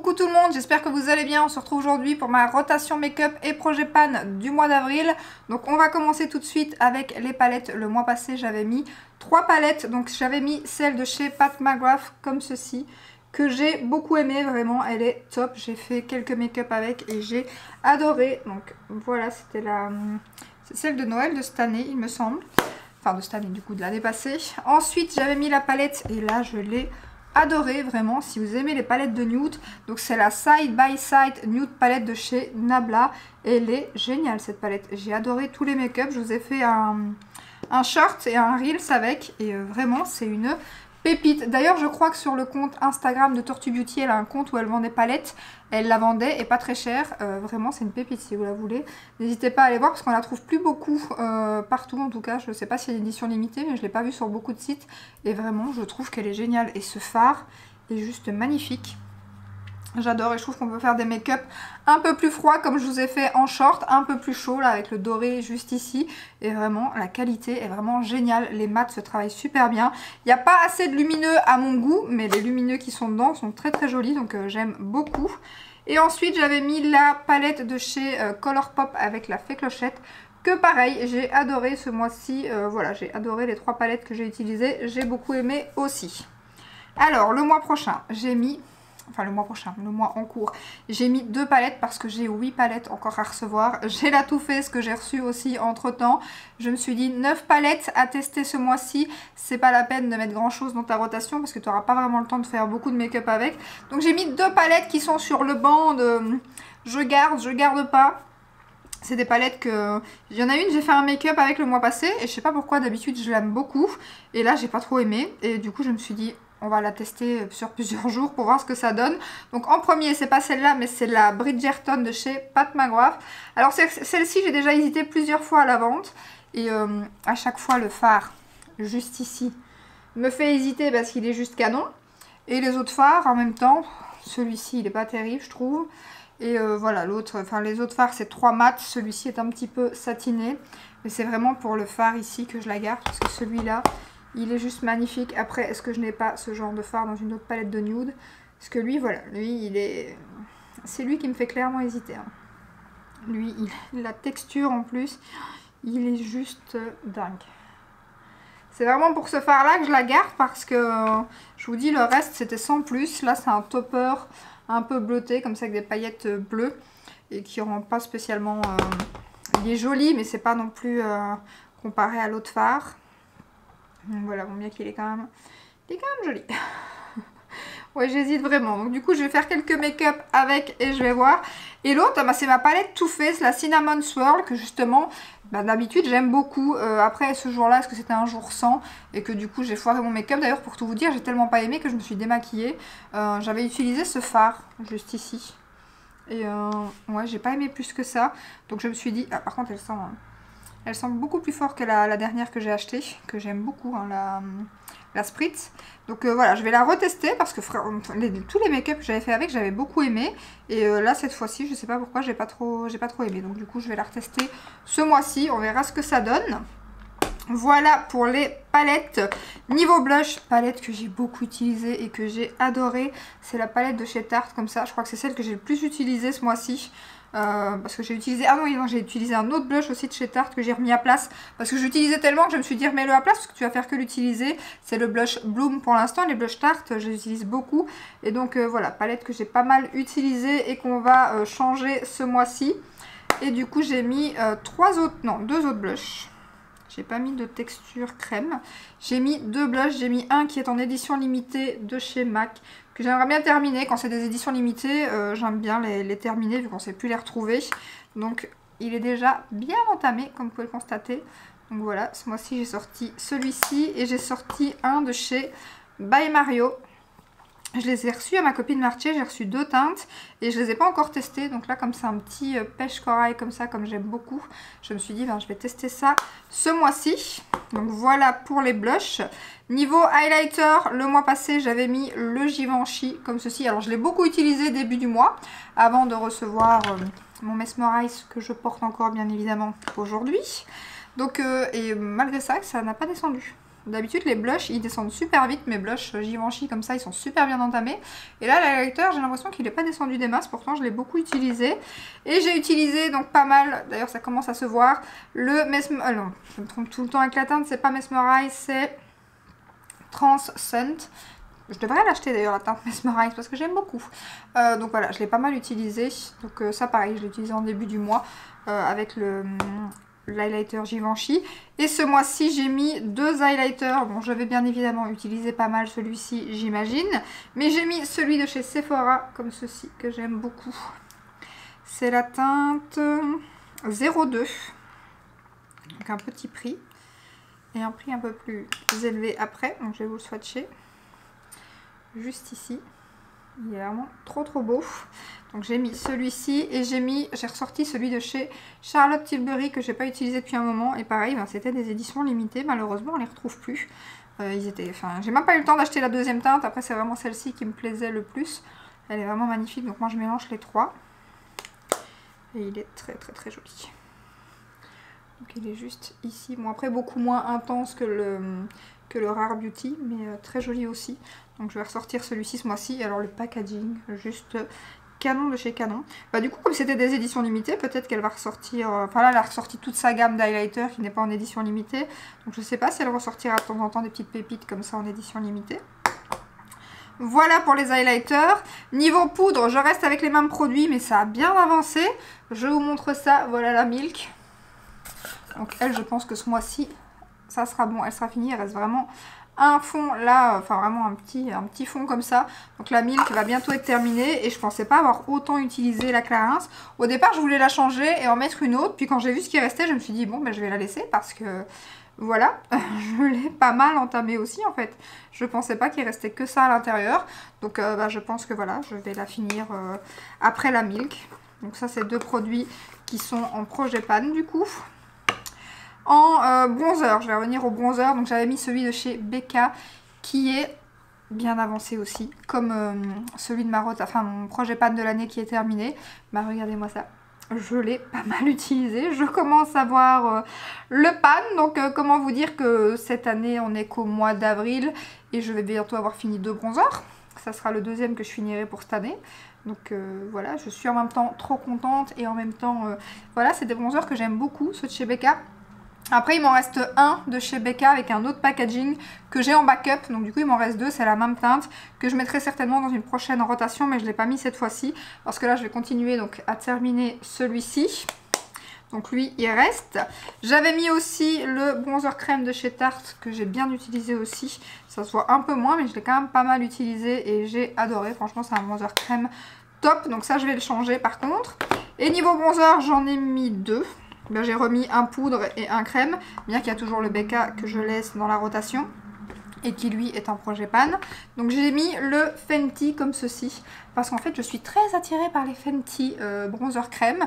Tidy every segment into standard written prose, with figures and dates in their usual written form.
Coucou tout le monde, j'espère que vous allez bien. On se retrouve aujourd'hui pour ma rotation make-up et projet pan du mois d'avril. Donc on va commencer tout de suite avec les palettes. Le mois passé j'avais mis 3 palettes, donc j'avais mis celle de chez Pat McGrath comme ceci, que j'ai beaucoup aimé, vraiment elle est top. J'ai fait quelques make-up avec et j'ai adoré. Donc voilà, c'était c'est celle de Noël de cette année il me semble. Enfin de cette année du coup, de l'année passée. Ensuite j'avais mis la palette et là je l'ai adoré vraiment. Si vous aimez les palettes de nude, donc c'est la Side by Side Nude palette de chez Nabla. Elle est géniale cette palette, j'ai adoré tous les make-up. Je vous ai fait un short et un reels avec et vraiment c'est une pépite. D'ailleurs je crois que sur le compte Instagram de Tortue Beauty, elle a un compte où elle vend des palettes. Elle la vendait et pas très cher. Vraiment c'est une pépite si vous la voulez. N'hésitez pas à aller voir parce qu'on la trouve plus beaucoup partout en tout cas. Je ne sais pas si c'est une édition limitée mais je ne l'ai pas vue sur beaucoup de sites. Et vraiment je trouve qu'elle est géniale. Et ce fard est juste magnifique. J'adore et je trouve qu'on peut faire des make-up un peu plus froids comme je vous ai fait en short, un peu plus chaud là avec le doré juste ici. Et vraiment la qualité est vraiment géniale, les mats se travaillent super bien. Il n'y a pas assez de lumineux à mon goût, mais les lumineux qui sont dedans sont très très jolis, donc j'aime beaucoup. Et ensuite j'avais mis la palette de chez Colourpop avec la fée clochette, que pareil j'ai adoré ce mois-ci. Voilà, j'ai adoré les 3 palettes que j'ai utilisées, j'ai beaucoup aimé aussi. Alors le mois prochain j'ai mis... Enfin le mois prochain, le mois en cours, j'ai mis 2 palettes parce que j'ai 8 palettes encore à recevoir. J'ai la Too Faced que j'ai reçue aussi entre temps. Je me suis dit 9 palettes à tester ce mois-ci. C'est pas la peine de mettre grand chose dans ta rotation parce que tu n'auras pas vraiment le temps de faire beaucoup de make-up avec. Donc j'ai mis 2 palettes qui sont sur le banc de je garde pas. C'est des palettes que... Il y en a une, j'ai fait un make-up avec le mois passé et je sais pas pourquoi d'habitude je l'aime beaucoup. Et là j'ai pas trop aimé et du coup je me suis dit... On va la tester sur plusieurs jours pour voir ce que ça donne. Donc en premier, c'est pas celle-là, mais c'est la Bridgerton de chez Pat McGrath. Alors celle-ci, j'ai déjà hésité plusieurs fois à la vente. Et à chaque fois, le fard, juste ici, me fait hésiter parce qu'il est juste canon. Et les autres fards, en même temps, celui-ci, il est pas terrible, je trouve. Et voilà, l'autre, enfin les autres fards, c'est 3 mats. Celui-ci est un petit peu satiné. Mais c'est vraiment pour le fard ici que je la garde. Parce que celui-là... il est juste magnifique. Après, est-ce que je n'ai pas ce genre de fard dans une autre palette de nude? Parce que lui, voilà, lui, il est... c'est lui qui me fait clairement hésiter. Hein. Lui, la texture en plus, il est juste dingue. C'est vraiment pour ce fard-là que je la garde parce que, je vous dis, le reste, c'était sans plus. Là, c'est un topper un peu bleuté, comme ça, avec des paillettes bleues. Et qui rend pas spécialement... il est joli, mais c'est pas non plus comparé à l'autre fard. Donc voilà, bon bien qu'il est quand même joli. Ouais, j'hésite vraiment. Donc du coup, je vais faire quelques make-up avec et je vais voir. Et l'autre, bah, c'est ma palette Too Faced, la Cinnamon Swirl, que justement, bah, d'habitude, j'aime beaucoup. Après, ce jour-là, parce que c'était un jour sans, et que du coup, j'ai foiré mon make-up. D'ailleurs, pour tout vous dire, j'ai tellement pas aimé que je me suis démaquillée. J'avais utilisé ce fard, juste ici. Et ouais, j'ai pas aimé plus que ça. Donc je me suis dit... Ah, par contre, elle sent beaucoup plus fort que la dernière que j'ai achetée, que j'aime beaucoup, hein, la Spritz. Donc voilà, je vais la retester parce que tous les make-up que j'avais fait avec, j'avais beaucoup aimé. Et là, cette fois-ci, je sais pas pourquoi, j'ai pas trop aimé. Donc du coup, je vais la retester ce mois-ci, on verra ce que ça donne. Voilà pour les palettes. Niveau blush, palette que j'ai beaucoup utilisée et que j'ai adorée. C'est la palette de chez Tarte, comme ça. Je crois que c'est celle que j'ai le plus utilisée ce mois-ci. Parce que j'ai utilisé... Ah non, j'ai utilisé un autre blush aussi de chez Tarte que j'ai remis à place. Parce que j'utilisais tellement que je me suis dit remets-le à place parce que tu vas faire que l'utiliser. C'est le blush Bloom pour l'instant. Les blushs Tarte, je les utilise beaucoup. Et donc voilà, palette que j'ai pas mal utilisée et qu'on va changer ce mois-ci. Et du coup, j'ai mis 2 autres blushs. J'ai pas mis de texture crème. J'ai mis 2 blushs. J'ai mis un qui est en édition limitée de chez MAC. Que j'aimerais bien terminer. Quand c'est des éditions limitées, j'aime bien les terminer vu qu'on ne sait plus les retrouver. Donc il est déjà bien entamé comme vous pouvez le constater. Donc voilà, ce mois-ci j'ai sorti celui-ci. Et j'ai sorti un de chez By Mario. Je les ai reçus à ma copine Marché, j'ai reçu 2 teintes et je les ai pas encore testées. Donc là, comme c'est un petit pêche corail comme ça, comme j'aime beaucoup, je me suis dit, ben, je vais tester ça ce mois-ci. Donc voilà pour les blushs. Niveau highlighter, le mois passé, j'avais mis le Givenchy comme ceci. Alors je l'ai beaucoup utilisé début du mois, avant de recevoir mon Mesmerize que je porte encore bien évidemment aujourd'hui. Donc, et malgré ça, ça n'a pas descendu. D'habitude les blushs ils descendent super vite, mes blushs Givenchy comme ça ils sont super bien entamés. Et là l'highlighter j'ai l'impression qu'il n'est pas descendu des masses, pourtant je l'ai beaucoup utilisé. Et j'ai utilisé donc pas mal, d'ailleurs ça commence à se voir, le Mesmerize, non je me trompe tout le temps avec la teinte, c'est pas Mesmerize, c'est Transcend. Je devrais l'acheter d'ailleurs la teinte Mesmerize parce que j'aime beaucoup. Donc voilà, je l'ai pas mal utilisé. Donc ça pareil, je l'ai utilisé en début du mois avec l'highlighter Givenchy. Et ce mois-ci, j'ai mis 2 highlighters. Bon, je vais bien évidemment utiliser pas mal celui-ci, j'imagine. Mais j'ai mis celui de chez Sephora, comme ceci, que j'aime beaucoup. C'est la teinte 02. Donc un petit prix. Et un prix un peu plus élevé après. Donc je vais vous le swatcher. Juste ici. Il est vraiment trop beau. Donc j'ai mis celui-ci et j'ai ressorti celui de chez Charlotte Tilbury que j'ai pas utilisé depuis un moment. Et pareil, ben, c'était des éditions limitées. Malheureusement, on les retrouve plus. J'ai même pas eu le temps d'acheter la deuxième teinte. Après, c'est vraiment celle-ci qui me plaisait le plus. Elle est vraiment magnifique. Donc moi, je mélange les trois. Et il est très joli. Donc il est juste ici. Bon, après, beaucoup moins intense que le Rare Beauty, mais très joli aussi. Donc je vais ressortir celui-ci ce mois-ci. Alors le packaging, juste canon de chez Canon. Bah du coup, comme c'était des éditions limitées, peut-être qu'elle va ressortir... Enfin là, elle a ressorti toute sa gamme d'highlighter qui n'est pas en édition limitée. Donc je sais pas si elle ressortira de temps en temps des petites pépites comme ça en édition limitée. Voilà pour les highlighters. Niveau poudre, je reste avec les mêmes produits, mais ça a bien avancé. Je vous montre ça. Voilà la Milk. Donc elle, je pense que ce mois-ci, ça sera bon. Elle sera finie. Il reste vraiment un fond là, enfin vraiment un petit fond comme ça. Donc la Milk va bientôt être terminée. Et je pensais pas avoir autant utilisé la Clarins. Au départ, je voulais la changer et en mettre une autre. Puis quand j'ai vu ce qui restait, je me suis dit, bon, ben, je vais la laisser parce que... Voilà, je l'ai pas mal entamé aussi en fait. Je pensais pas qu'il restait que ça à l'intérieur. Donc je pense que voilà, je vais la finir après la Milk. Donc ça, c'est 2 produits qui sont en projet pan du coup. En bronzer, je vais revenir au bronzer. Donc j'avais mis celui de chez Becca qui est bien avancé aussi. Comme celui de Marotte, enfin mon projet pan de l'année qui est terminé. Bah regardez-moi ça. Je l'ai pas mal utilisé, je commence à voir le pan, donc comment vous dire que cette année on est qu'au mois d'avril et je vais bientôt avoir fini 2 bronzers, ça sera le deuxième que je finirai pour cette année, donc voilà, je suis en même temps trop contente et en même temps, voilà, c'est des bronzers que j'aime beaucoup, ceux de chez Becca. Après il m'en reste un de chez Becca avec un autre packaging que j'ai en backup. Donc du coup il m'en reste 2, c'est la même teinte que je mettrai certainement dans une prochaine rotation. Mais je ne l'ai pas mis cette fois-ci parce que là je vais continuer donc à terminer celui-ci. Donc lui il reste. J'avais mis aussi le bronzer crème de chez Tarte que j'ai bien utilisé aussi. Ça se voit un peu moins mais je l'ai quand même pas mal utilisé et j'ai adoré. Franchement c'est un bronzer crème top. Donc ça je vais le changer par contre. Et niveau bronzer j'en ai mis 2. Ben, j'ai remis un poudre et un crème, bien qu'il y a toujours le Becca que je laisse dans la rotation et qui lui est en projet pan. Donc j'ai mis le Fenty comme ceci, parce qu'en fait je suis très attirée par les Fenty bronzer crème.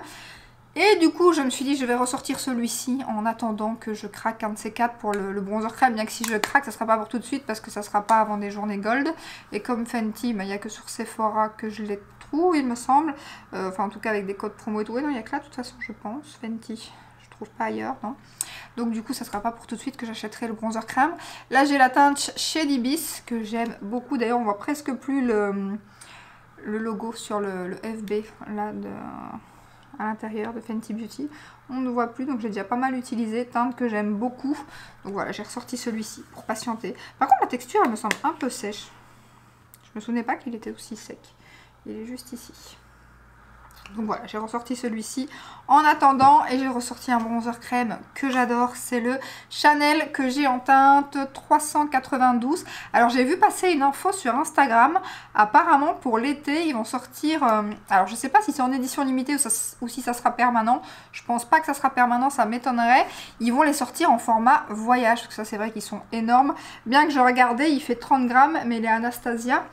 Et du coup je me suis dit je vais ressortir celui-ci en attendant que je craque un de ces 4 pour le bronzer crème. Bien que si je craque ça sera pas pour tout de suite parce que ça sera pas avant des journées gold. Et comme Fenty, il n'y a que sur Sephora que je les trouve il me semble. Enfin en tout cas avec des codes promo et tout. Et non il n'y a que là de toute façon je pense, Fenty. Je trouve pas ailleurs, non. Donc du coup ça sera pas pour tout de suite que j'achèterai le bronzer crème. Là j'ai la teinte Shady Bis que j'aime beaucoup. D'ailleurs on voit presque plus le logo sur le FB là à l'intérieur de Fenty Beauty, on ne voit plus, donc j'ai déjà pas mal utilisé, teinte que j'aime beaucoup, donc voilà j'ai ressorti celui-ci pour patienter. Par contre la texture elle me semble un peu sèche, je me souvenais pas qu'il était aussi sec, il est juste ici. Donc voilà, j'ai ressorti celui-ci en attendant et j'ai ressorti un bronzer crème que j'adore, c'est le Chanel que j'ai en teinte 392. Alors j'ai vu passer une info sur Instagram, apparemment pour l'été ils vont sortir, alors je sais pas si c'est en édition limitée ou si ça sera permanent, je pense pas que ça sera permanent, ça m'étonnerait. Ils vont les sortir en format voyage, parce que ça c'est vrai qu'ils sont énormes, bien que je regardais il fait 30 grammes mais les Anastasia...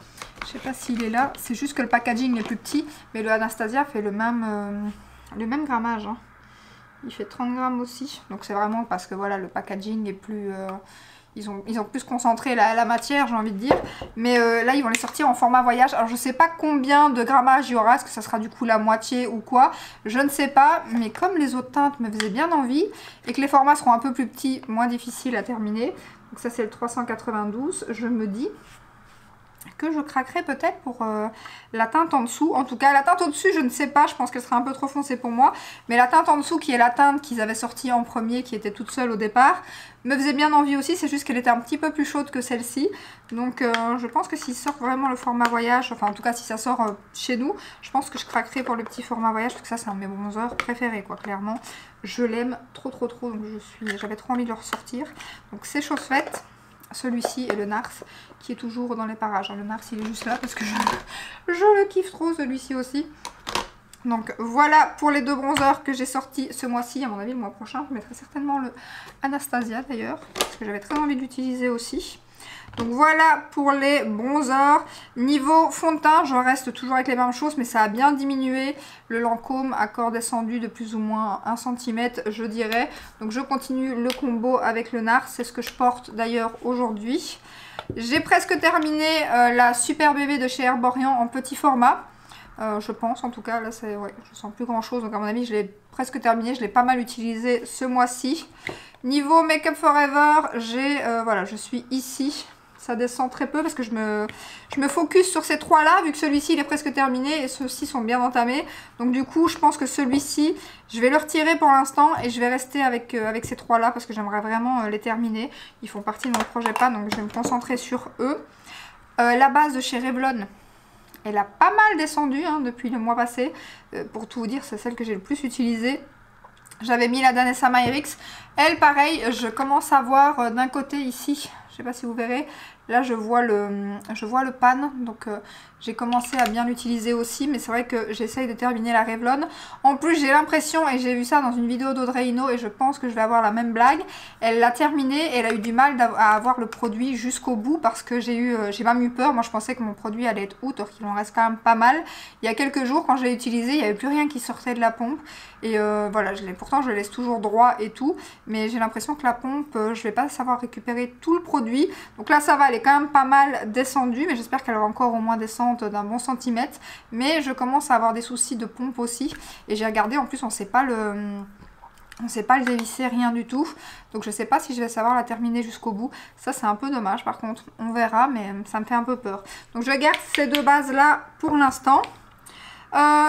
Je sais pas s'il est là, c'est juste que le packaging est plus petit, mais le Anastasia fait le même grammage. Hein. Il fait 30 grammes aussi, donc c'est vraiment parce que voilà le packaging est plus, ils ont plus concentré la matière, j'ai envie de dire. Mais là, ils vont les sortir en format voyage. Alors, je sais pas combien de grammage il y aura. Est-ce que ça sera du coup la moitié ou quoi? Je ne sais pas. Mais comme les autres teintes me faisaient bien envie et que les formats seront un peu plus petits, moins difficiles à terminer. Donc ça, c'est le 392. Je me dis que je craquerai peut-être pour la teinte en dessous. En tout cas, la teinte au-dessus, je ne sais pas. Je pense qu'elle sera un peu trop foncée pour moi. Mais la teinte en dessous, qui est la teinte qu'ils avaient sortie en premier, qui était toute seule au départ, me faisait bien envie aussi. C'est juste qu'elle était un petit peu plus chaude que celle-ci. Donc, je pense que s'ils sortent vraiment le format voyage, enfin, en tout cas, si ça sort chez nous, je pense que je craquerai pour le petit format voyage. Parce que ça, c'est un de mes bronzers préférés, quoi, clairement. Je l'aime trop. Donc, j'avais trop envie de le ressortir. Donc, c'est chose faite. Celui-ci et le Nars qui est toujours dans les parages. Le Nars, il est juste là parce que je le kiffe trop, celui-ci aussi. Donc voilà pour les deux bronzers que j'ai sortis ce mois-ci. À mon avis, le mois prochain, je mettrai certainement le Anastasia d'ailleurs, parce que j'avais très envie de l'utiliser aussi. Donc voilà pour les bronzers. Niveau fond de teint, je reste toujours avec les mêmes choses, mais ça a bien diminué. Le Lancôme a encore descendu de plus ou moins 1 cm, je dirais. Donc je continue le combo avec le Nars. C'est ce que je porte d'ailleurs aujourd'hui. J'ai presque terminé la Super BB de chez Herborian en petit format. Je pense en tout cas, là ouais, je sens plus grand chose. Donc à mon avis, je l'ai presque terminé. Je l'ai pas mal utilisé ce mois-ci. Niveau Make Up For Ever, voilà, je suis ici. Ça descend très peu parce que je me focus sur ces trois-là, vu que celui-ci il est presque terminé et ceux-ci sont bien entamés. Donc du coup, je pense que celui-ci, je vais le retirer pour l'instant et je vais rester avec ces trois-là parce que j'aimerais vraiment les terminer. Ils font partie de mon projet pan, donc je vais me concentrer sur eux. La base de chez Revlon, elle a pas mal descendu hein, depuis le mois passé. Pour tout vous dire, c'est celle que j'ai le plus utilisée. J'avais mis la Danessa Myrix. Elle, pareil, je commence à voir d'un côté ici, je sais pas si vous verrez, là je vois le pan, donc j'ai commencé à bien l'utiliser aussi, mais c'est vrai que j'essaye de terminer la Revlon. En plus, j'ai l'impression, et j'ai vu ça dans une vidéo d'Audrey Hinault, et je pense que je vais avoir la même blague, elle l'a terminé, elle a eu du mal à avoir le produit jusqu'au bout, parce que j'ai même eu peur. Moi je pensais que mon produit allait être out, alors qu'il en reste quand même pas mal. Il y a quelques jours, quand je l'ai utilisé, il n'y avait plus rien qui sortait de la pompe, et voilà, pourtant je laisse toujours droit et tout, mais j'ai l'impression que la pompe, je vais pas savoir récupérer tout le produit. Donc là ça va, elle est quand même pas mal descendue, mais j'espère qu'elle va encore au moins descendre d'un bon centimètre. Mais je commence à avoir des soucis de pompe aussi, et j'ai regardé, en plus on sait pas le dévisser, rien du tout. Donc je sais pas si je vais savoir la terminer jusqu'au bout. Ça c'est un peu dommage par contre. On verra, mais ça me fait un peu peur. Donc je garde ces deux bases là pour l'instant.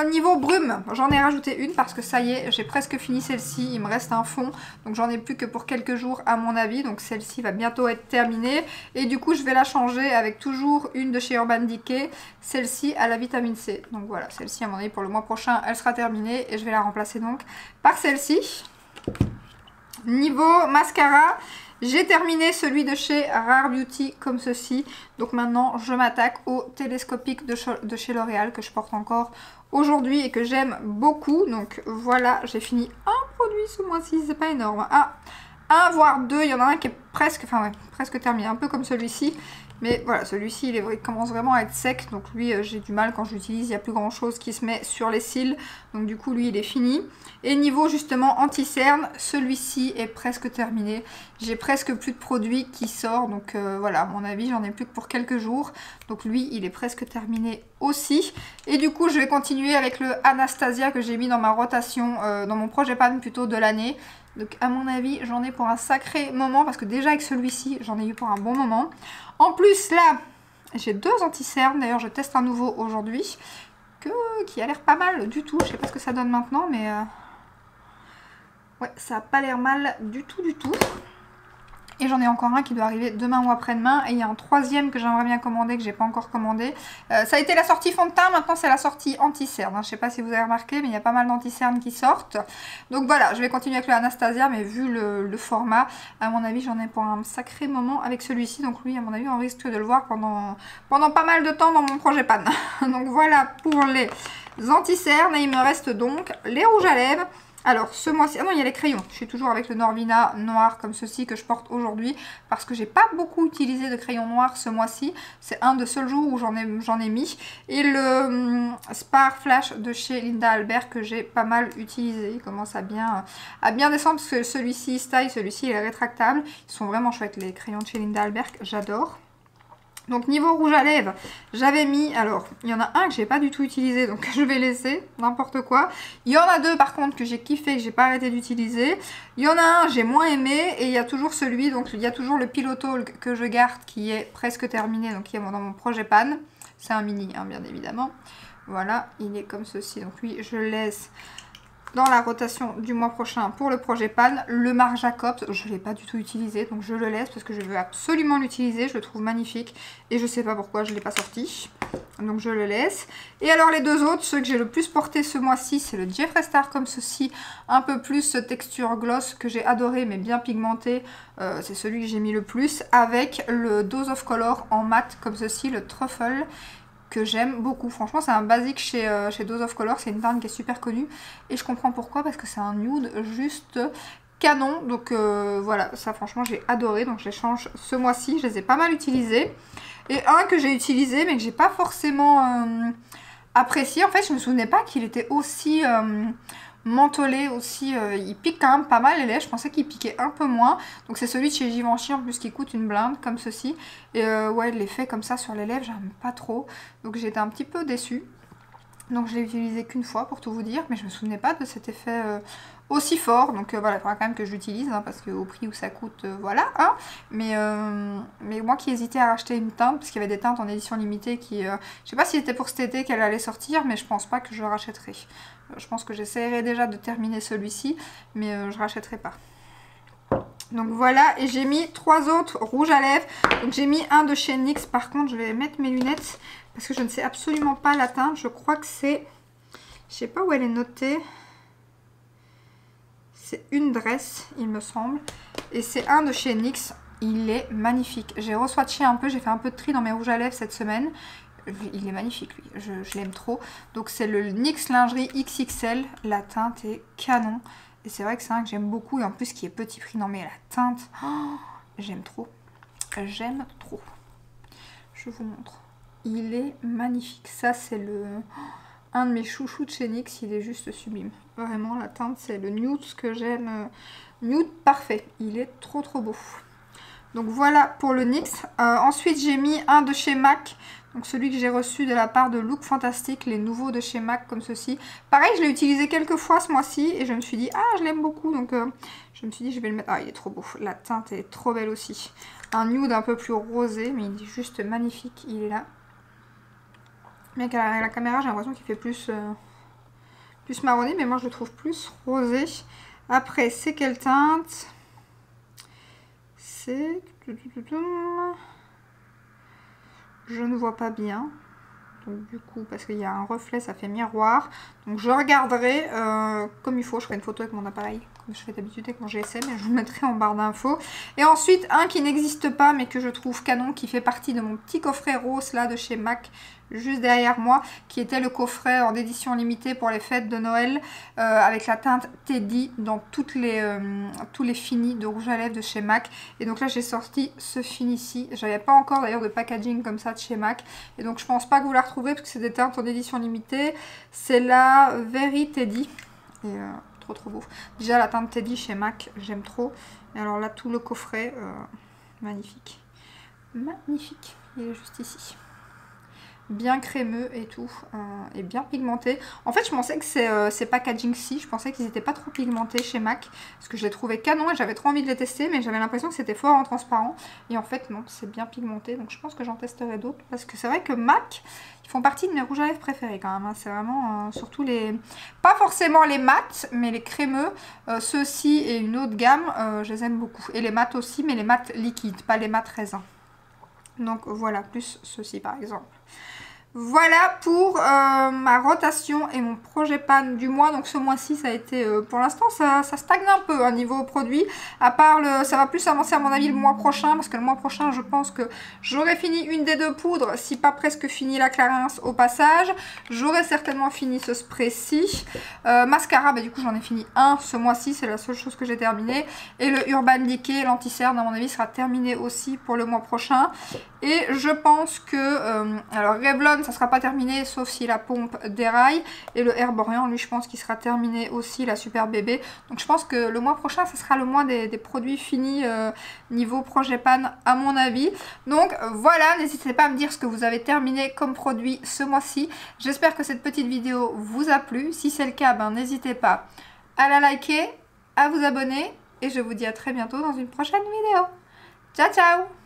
Niveau brume, j'en ai rajouté une parce que ça y est, j'ai presque fini celle-ci. Il me reste un fond, donc j'en ai plus que pour quelques jours à mon avis. Donc celle-ci va bientôt être terminée. Et du coup je vais la changer avec toujours une de chez Urban Decay. Celle-ci à la vitamine C. Donc voilà, celle-ci à mon avis pour le mois prochain elle sera terminée. Et je vais la remplacer donc par celle-ci. Niveau mascara, j'ai terminé celui de chez Rare Beauty comme ceci. Donc maintenant je m'attaque au télescopique de chez L'Oréal que je porte encore aujourd'hui et que j'aime beaucoup. Donc voilà, j'ai fini un produit ce mois-ci, c'est pas énorme. Un voire deux, il y en a un qui est presque terminé, un peu comme celui-ci. Mais voilà, celui-ci il commence vraiment à être sec, donc lui j'ai du mal quand je l'utilise, il n'y a plus grand chose qui se met sur les cils, donc du coup lui il est fini. Et niveau justement anti-cerne, celui-ci est presque terminé, j'ai presque plus de produit qui sort, donc voilà, à mon avis j'en ai plus que pour quelques jours, donc lui il est presque terminé aussi. Et du coup je vais continuer avec le Anastasia que j'ai mis dans ma rotation, dans mon projet pan plutôt de l'année. Donc à mon avis j'en ai pour un sacré moment parce que déjà avec celui-ci j'en ai eu pour un bon moment. En plus là j'ai deux anti-cernes, d'ailleurs je teste un nouveau aujourd'hui qui a l'air pas mal du tout. Je sais pas ce que ça donne maintenant mais ouais, ça a pas l'air mal du tout. Et j'en ai encore un qui doit arriver demain ou après-demain. Et il y a un troisième que j'aimerais bien commander, que j'ai pas encore commandé. Ça a été la sortie fond de teint, maintenant c'est la sortie anti-cerne. Je sais pas si vous avez remarqué, mais il y a pas mal d'anti-cernes qui sortent. Donc voilà, je vais continuer avec le Anastasia, mais vu le format, à mon avis j'en ai pour un sacré moment avec celui-ci. Donc lui, à mon avis, on risque de le voir pendant pas mal de temps dans mon projet pan. Donc voilà pour les anti-cernes. Et il me reste donc les rouges à lèvres. Alors ce mois-ci, ah non il y a les crayons, je suis toujours avec le Norvina noir comme ceci que je porte aujourd'hui parce que j'ai pas beaucoup utilisé de crayon noir ce mois-ci, c'est un des seuls jours où j'en ai mis, et le Spar Flash de chez Linda Albert que j'ai pas mal utilisé, il commence à bien descendre parce que celui-ci style, celui-ci il est rétractable, ils sont vraiment chouettes les crayons de chez Linda Albert, j'adore. Donc niveau rouge à lèvres, j'avais mis, alors il y en a un que j'ai pas du tout utilisé donc je vais laisser, n'importe quoi. Il y en a deux par contre que j'ai kiffé, que j'ai pas arrêté d'utiliser. Il y en a un j'ai moins aimé et il y a toujours celui, donc il y a toujours le Pillow Talk que je garde qui est presque terminé, donc qui est dans mon projet pan. C'est un mini hein, bien évidemment. Voilà, il est comme ceci, donc lui je le laisse dans la rotation du mois prochain pour le projet pan. Le Marc Jacobs, je ne l'ai pas du tout utilisé, donc je le laisse parce que je veux absolument l'utiliser, je le trouve magnifique et je ne sais pas pourquoi je ne l'ai pas sorti, donc je le laisse. Et alors les deux autres, ceux que j'ai le plus porté ce mois-ci, c'est le Jeffree Star comme ceci, un peu plus texture gloss que j'ai adoré mais bien pigmenté, c'est celui que j'ai mis le plus, avec le Dose of Color en mat comme ceci, le Truffle, que j'aime beaucoup. Franchement, c'est un basique chez Dose of Color. C'est une teinte qui est super connue. Et je comprends pourquoi, parce que c'est un nude juste canon. Donc voilà, ça franchement, j'ai adoré. Donc je les change ce mois-ci. Je les ai pas mal utilisés. Et un que j'ai utilisé, mais que j'ai pas forcément apprécié. En fait, je me souvenais pas qu'il était aussi mentholé aussi, il pique quand même pas mal les lèvres, je pensais qu'il piquait un peu moins, donc c'est celui de chez Givenchy en plus qui coûte une blinde comme ceci, et ouais l'effet comme ça sur les lèvres j'aime pas trop, donc j'étais un petit peu déçue, donc je l'ai utilisé qu'une fois pour tout vous dire, mais je me souvenais pas de cet effet aussi fort, donc voilà, il faudra quand même que je l'utilise, hein, parce qu'au prix où ça coûte, voilà, hein, mais moi qui hésitais à racheter une teinte, parce qu'il y avait des teintes en édition limitée qui, je sais pas si c'était pour cet été qu'elle allait sortir, mais je pense pas que je rachèterai. Je pense que j'essaierai déjà de terminer celui-ci, mais je rachèterai pas. Donc voilà, et j'ai mis 3 autres rouges à lèvres. Donc j'ai mis un de chez NYX, par contre je vais mettre mes lunettes, parce que je ne sais absolument pas la teinte, je crois que c'est, je sais pas où elle est notée, c'est une dress il me semble, et c'est un de chez NYX, il est magnifique. J'ai re-swatché un peu, j'ai fait un peu de tri dans mes rouges à lèvres cette semaine. Il est magnifique lui, je l'aime trop. Donc c'est le NYX Lingerie XXL, la teinte est canon. Et c'est vrai que c'est un que j'aime beaucoup et en plus qui est petit prix. Non mais la teinte, oh, j'aime trop. J'aime trop. Je vous montre. Il est magnifique. Ça c'est un de mes chouchous de chez NYX, il est juste sublime. Vraiment la teinte c'est le nude que j'aime. Nude parfait, il est trop beau. Donc voilà pour le NYX. Ensuite j'ai mis un de chez MAC. Donc celui que j'ai reçu de la part de Look Fantastic, les nouveaux de chez MAC comme ceci. Pareil, je l'ai utilisé quelques fois ce mois-ci et je me suis dit, ah je l'aime beaucoup. Donc je me suis dit, je vais le mettre. Ah il est trop beau, la teinte est trop belle aussi. Un nude un peu plus rosé, mais il est juste magnifique, il est là. Mais avec la caméra, j'ai l'impression qu'il fait plus marronné, mais moi je le trouve plus rosé. Après, c'est quelle teinte? C'est... Je ne vois pas bien. Donc du coup, parce qu'il y a un reflet, ça fait miroir. Donc je regarderai comme il faut. Je ferai une photo avec mon appareil, comme je fais d'habitude avec mon GSM. Et je vous le mettrai en barre d'infos. Et ensuite, un qui n'existe pas, mais que je trouve canon, qui fait partie de mon petit coffret rose là de chez MAC, juste derrière moi, qui était le coffret en édition limitée pour les fêtes de Noël, avec la teinte Teddy dans tous les finis de rouge à lèvres de chez MAC. Et donc là j'ai sorti ce fini-ci, j'avais pas encore d'ailleurs de packaging comme ça de chez MAC, et donc je pense pas que vous la retrouverez parce que c'est des teintes en édition limitée. C'est la Very Teddy, et trop beau. Déjà la teinte Teddy chez MAC, j'aime trop, et alors là tout le coffret, magnifique, magnifique, il est juste ici. Bien crémeux et tout, et bien pigmenté. En fait je pensais que ces packaging-ci, je pensais qu'ils n'étaient pas trop pigmentés chez MAC, parce que je les trouvais canon et j'avais trop envie de les tester, mais j'avais l'impression que c'était fort en transparent, et en fait non, c'est bien pigmenté, donc je pense que j'en testerai d'autres, parce que c'est vrai que MAC, ils font partie de mes rouges à lèvres préférés quand même, hein. C'est vraiment surtout les, pas forcément les mats, mais les crémeux, ceux-ci et une autre gamme, je les aime beaucoup, et les mats aussi, mais les mats liquides, pas les mats raisins. Donc voilà, plus ceux-ci par exemple. Voilà pour ma rotation et mon projet pan du mois. Donc ce mois-ci ça a été, pour l'instant ça stagne un peu hein, niveau produit. À part ça va plus avancer à mon avis le mois prochain. Parce que le mois prochain je pense que j'aurai fini une des deux poudres. Si pas presque fini la Clarins au passage. J'aurai certainement fini ce spray-ci. Mascara, bah, du coup j'en ai fini un ce mois-ci. C'est la seule chose que j'ai terminée. Et le Urban Decay, l'anti-cerne à mon avis sera terminé aussi pour le mois prochain. Et je pense que, alors Revlon ça sera pas terminé sauf si la pompe déraille. Et le Herborian lui je pense qu'il sera terminé aussi, la Super Bébé. Donc je pense que le mois prochain ça sera le mois des produits finis niveau projet pan à mon avis. Donc voilà, n'hésitez pas à me dire ce que vous avez terminé comme produit ce mois-ci. J'espère que cette petite vidéo vous a plu. Si c'est le cas, ben, n'hésitez pas à la liker, à vous abonner. Et je vous dis à très bientôt dans une prochaine vidéo. Ciao ciao!